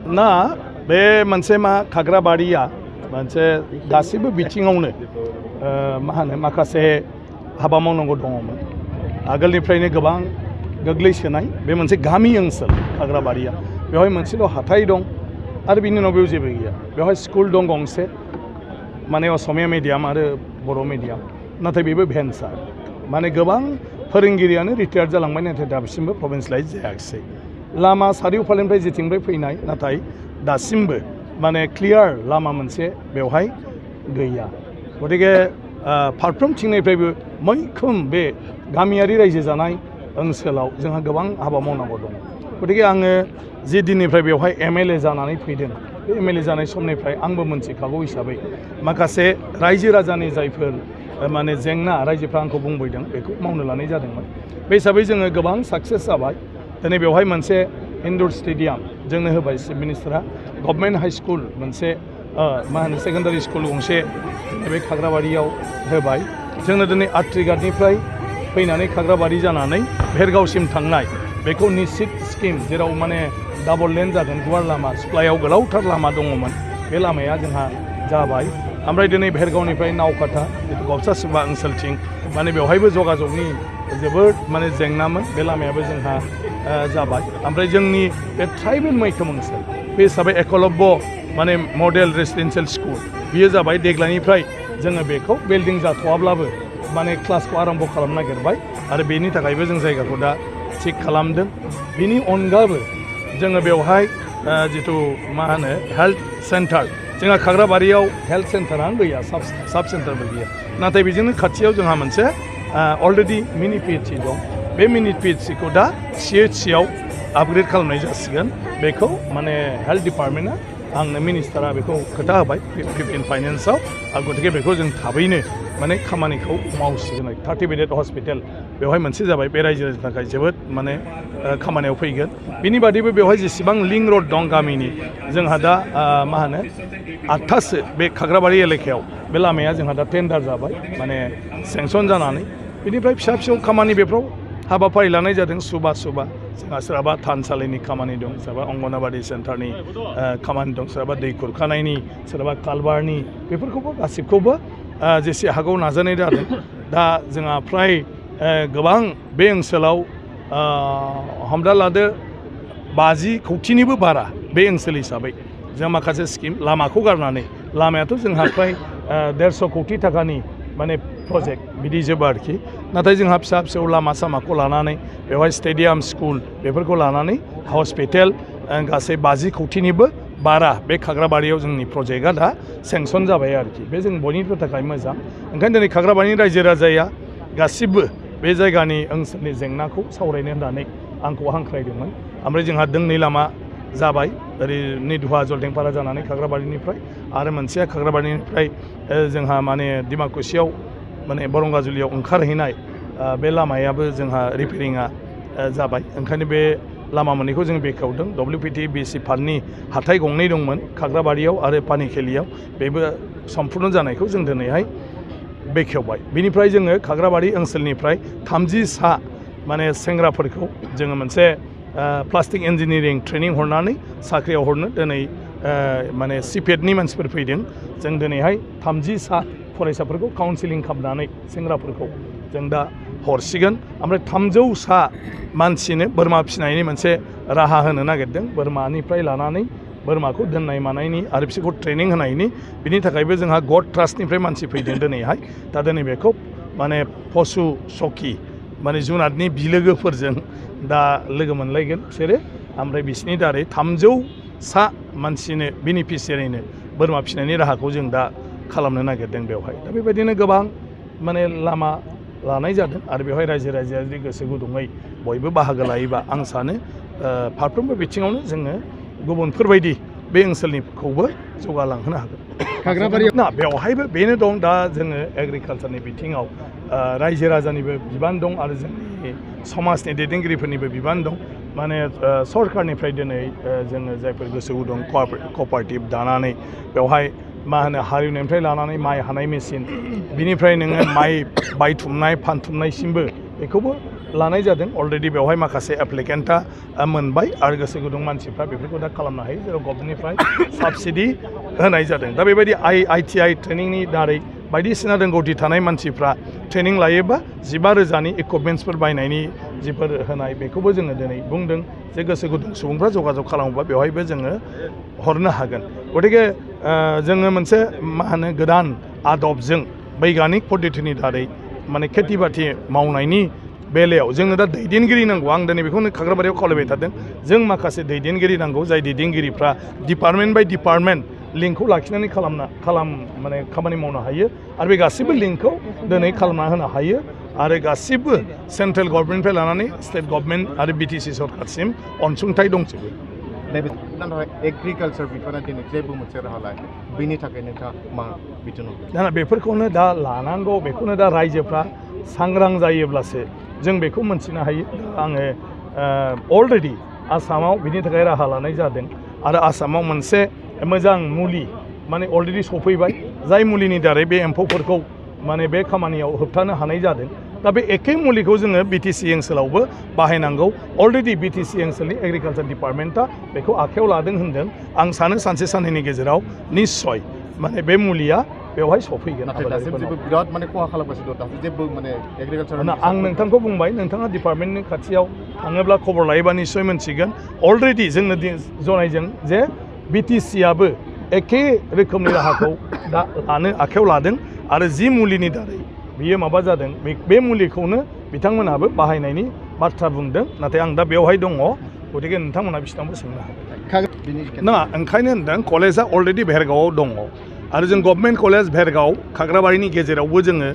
ना बे मोनसे मा खाग्राबारिया मोनसे गासिबो बिथिङावनो मा होनो माखासे हाबा मावनांगौ दङमोन आगोलनिफ्रायनो गोबां गोग्लैसोनाय बे मोनसे गामि ओनसोल खाग्राबारिया बेवहाय मोनसेल' हाथाय दं आरो बिनि उनाव बेयाव जेबो गैया बेवहाय स्कुल दं गंसे माने असमिया मिडियाम आरो बर' मिडियाम नाथाय बेबो भेन्सार माने गोबां फोरोंगिरियानो रिटायार जालांबाय नाथाय दासिमबो प्रभिन्सियेलाइज जायाखिसै लामा सारिय'फालेनिफ्राय जेथिंनिफ्राय फैनाय नाथाय दासिमबो माने क्लियार लामा मोनसे बेवहाय गैया गतिके फारफ्रोमथिंनिफ्रायबो मैखोम बे गामियारि रायजो जानाय ओनसोलाव जोंहा गोबां हाबा मावनांगौ दं गतिके आङो जि दिननिफ्राय बेवहाय एमएलए जानानै फैदों बे एमएलए जानाय समनिफ्राय आंबो मोनथिखागौ हिसाबै माखासे रायजो राजानि जायफोर माने जेंना रायजोफ्रा आंखौ बुंबोदों बेखौ मावनो लानाय जादोंमोन बे हिसाबै जोङो गोबां साक्सेस जाबाय दिनै बेवहाय मोनसे इनडोर स्टेडियाम जोंनो होबाय चिफ मिनिस्टारा गभर्नमेन्ट हाई स्कुल मोनसे मा होनो सेकेन्डारि स्कुल गंसे बे खाग्राबारियाव होबाय जोंनो दिनै आट्रिघाटनिफ्राय फैनानै खाग्राबारि जानानै भेरगावसिम थांनाय बेखौ निश्चित स्किम जेराव माने डाबल लेन जागोन गुवार लामा सिप्लायाव गोलावथार लामा दङमोन बे लामाया जोंहा जाबाय ओमफ्राय दिनै भेरगावनिफ्राय नावकाटा जितु गबसासिबा ओनसोलथिं माने बेवहायबो जगाजगनि जोबोद माने जेंनामोन बे लामायाबो जोंहा जाबाय ओमफ्राय जोंनि बे ट्राइबेल मैखोम ओनसोल बे हिसाबै एकलव्य माने मडेल रेसिडेन्सियेल स्कुल बियो जाबाय देग्लायनिफ्राय जोङो बेखौ बिल्डिं जाथ'वाब्लाबो माने क्लासखौ आरम्भ खालामनो नागिरबाय आरो बेनि थाखायबो जों जायगाखौ दा थिग खालामदों बिनि अनगाबो जोङो बेवहाय जितु मा होनो हेल्थ सेन्टार जोंहा खाग्राबारियाव हेल्थ सेन्टारानो गैया साब सेन्टारबो गैया नाथाय बेजोंनो खाथियाव जोंहा मोनसे अलरेडि मिनि पिएचसि दं बे मिनि पिएचसिखौ दा सिएचसिआव आपग्रेड खालामनाय जासिगोन बेखौ माने हेल्थ डिपार्टमेन्टआ आंनो मिनिस्टारा बेखौ खोथा होबाय 15 फाइनेन्सआव आरो गतिके बेखौ जों थाबैनो माने खामानिखौ मावसिगोन 30 बेडेड हस्पिटाल बेवहाय मोनसे जाबाय बे रायजोनि थाखाय जोबोद माने खामानियाव फैगोन बिनि बादैबो बेवहाय जेसेबां लिंक रड दं गामिनि जोंहा दा मा होनो 8थासो बे खाग्राबारि एलेकायाव बे लामाया जोंहा दा टेन्डार जाबाय माने सेंसन जानानै बिनिफ्राय फिसा फिसौ खामानि बेफ्राव हाबाफारि लानाय जादों सुबा जोंहा सोरहाबा थानसालिनि खामानि दं सोरहाबा अंगनाबादि सेन्टारनि खामानि दं सोरहाबा दै खुरखानायनि सोरहाबा कालबारनि बेफोरखौबो गासिबखौबो जेसे हागौ नाजानाय जादों दा जोंहा फ्राय गोबां बे ओनसोलाव हमना लादो 50 कौटिनिबो बारा बे ओनसोल हिसाबै जों माखासे स्किम लामाखौ गारनानै लामायाथ' जोंहा फ्राय 150 कौटि थाखानि माने प्रजेक्ट बिदि जोबो आरोखि नाथाय जोंहा फिसा फिसौ लामा सामाखौ लानानै बेवहाय स्टेडियाम स्कुल बेफोरखौ लानानै हस्पिटाल गासै 50 कौटिनिबो बारा बे खाग्राबारियाव जोंनि प्रजेक्टआ दा सेंसन जाबाय आरोखि बे जों बयनिबो थाखाय मोजां ओंखायनो दिनै खाग्राबारिनि रायजो राजाया गासिबो बे जायगानि ओनसोलनि जेंनाखौ सावरायनो होननानै आंखौ हांख्रायदोंमोन ओमफ्राय जोंहा दोंनै लामा जाबाय ओरै निधुवा जलदेंपारा जानानै खाग्राबारिनिफ्राय आरो मोनसेया खाग्राबारिनिफ्राय जोंहा माने डिमाकुसियाव माने बरंगाजुलियाव ओंखारहैनाय बे लामायाबो जोंहा रिपेरिंआ जाबाय ओंखायनो बे लामा मोननैखौ जों बेखेवदों WPT BC फान्डनि हाथाय गंनै दंमोन खाग्राबारियाव आरो पानिखेलियाव बेबो सम्पुर्ण जानायखौ जों दिनैहाय बेखेवबाय बिनिफ्राय जोङो खाग्राबारि ओनसोलनिफ्राय 30 सा माने सेंग्राफोरखौ जोङो मोनसे प्लास्टिक इन्जिनियारिं ट्रेनिं हरनानै साख्रियाव हरनो दिनै माने सिपेटनि मानसिफोर फैदों जों दिनैहाय 30 सा फरायसाफोरखौ काउन्सिलिं खालामनानै सेंग्राफोरखौ जों दा हरसिगोन ओमफ्राय 300 सा मानसिनो बोरमा फिसिनायनि मोनसे राहा होनो नागिरदों बोरमानिफ्राय लानानै बोरमाखौ दोननाय मानायनि आरो बिसोरखौ ट्रेनिं होनायनि बिनि थाखायबो जोंहा गड ट्रास्टनिफ्राय मानसि फैदों दिनैहाय दा दिनै बेखौ माने पशु सखि माने जुनादनि बिलोगोफोरजों दा लोगो मोनलायगोन बिसोरो ओमफ्राय बिसोरनि दारै 300 सा मानसिनो बेनिफिसियारिनो बोरमा फिसिनायनि राहाखौ जों दा खालामनो नागिरदों बेवहाय दा बेबायदिनो गोबां माने लामा लानाय जादों आरो बेवहाय रायजो राजाया जुदि गोसो गुदुङै बयबो बाहागो लायोबा आं सानो फारफ्रोमबो बिथिङावनो जोङो गुबुनफोरबायदि बे ओनसोलनिखौबो जौगालांहोनो हागोन खाग्राबारियाव ना बेवहायबो बेनो दं दा जोङो एग्रिकालचारनि बिथिङाव रायजो राजानिबो बिबान दं आरो जोंनि समाजनि दैदेनगिरिफोरनिबो बिबान दं माने सरकारनिफ्राय दिनै जोङो जायफोर गोसो गुदुं कपारेटिभ दानानै बेवहाय मा होनो हालेवनायनिफ्राय लानानै माइ हानाय मेचिन बिनिफ्राय नोङो माइ बायथुमनाय फानथुमनायसिमबो बेखौबो लानाय जादों अलरेडि बेवहाय माखासे एप्लिकेन्टआ मोनबाय आरो गोसो गुदुं मानसिफ्रा बेफोरखौ दा खालामनो हायो जेराव गभर्नमेन्टनिफ्राय साबसिडि होनाय जादों दा बेबायदि ITI ट्रेनिंनि दारै बायदिसिना रोंगौथि थानाय मानसिफ्रा ट्रेनिं लायोबा 15,000नि इकुइपमेन्ट्सफोर बायनायनि जिफोर होनाय बेखौबो जोङो दिनै बुंदों जे गोसो गुदुं सुबुंफ्रा जगाजग खालामोबा बेवहायबो जोङो हरनो हागोन गतिके जोङो मोनसे मा होनो गोदान आदबजों बैगानिक पद्धतिनि दारै माने खेथि बाथि मावनायनि बेलायाव जोंनो दा दैदेनगिरि नांगौ आं दिनै बेखौनो खाग्राबारियाव खावलायबाय थादों जों माखासे दैदेनगिरि नांगौ जाय दैदेनगिरिफ्रा डिपार्टमेन्ट बाय डिपार्टमेन्ट लिंकखौ लाखिनानै माने खामानि मावनो हायो आरो बे गासिबो लिंकखौ दिनै खालामना होनो हायो आरो गासिबो सेन्ट्रेल गभर्नमेन्टनिफ्राय लानानै स्टेट गभर्नमेन्ट आरो BTC सरकारसिम अनसुंथाइ दंजोबो एग्रिकालचार बिफाना दिनै जेबो मोनसे राहा लाया बेनि थाखाय नोंथाङा मा बिथोन होगोन बेफोरखौनो दा लानांगौ बेखौनो दा रायजोफ्रा सांग्रां जायोब्लासो जों बेखौ मोनथिनो हायो आङो अलरेडि आसामाव बिनि थाखाय राहा लानाय जादों आरो आसामाव मोनसे मोजां मुलि माने अलरेडि सफैबाय जाय मुलिनि दारै बे एम्फौफोरखौ माने बे खामानियाव होबथानो हानाय जादों दा बे एखे मुलिखौ जोङो BTC ओनसोलावबो बाहायनांगौ अलरेडि BTC ओनसोलनि एग्रिकालचार डिपार्टमेन्टआ बेखौ आखायाव लादों होनदों आं सानो सानसे साननैनि गेजेराव निस्सय माने बे मुलिया बेवहाय सफैगोन बिराद माने खहा खालामगासिनो दं दासिम जेबो माने एग्रिकालचार आं नोंथांखौ बुंबाय नोंथाङा डिपार्टमेन्टनि खाथियाव थाङोब्ला खबर लायोबा निस्सय मोनसिगोन अलरेडि जोंनो जनायजों जे BTCआबो एखे रोखोमनि राहाखौ दा लानो आखायाव लादों आरो जि मुलिनि दारै बियो माबा जादों बे मुलिखौनो बिथांमोनहाबो बाहायनायनि बाथ्रा बुंदों नाथाय आं दा बेवहाय दङ गतिके नोंथांमोना बिसिनावबो सोंनो हागोन नङा ओंखायनो होनदों कलेजआ अलरेडि भेरगावआव दङ आरो जों गभर्नमेन्ट कलेज भेरगाव खाग्राबारिनि गेजेरावबो जोङो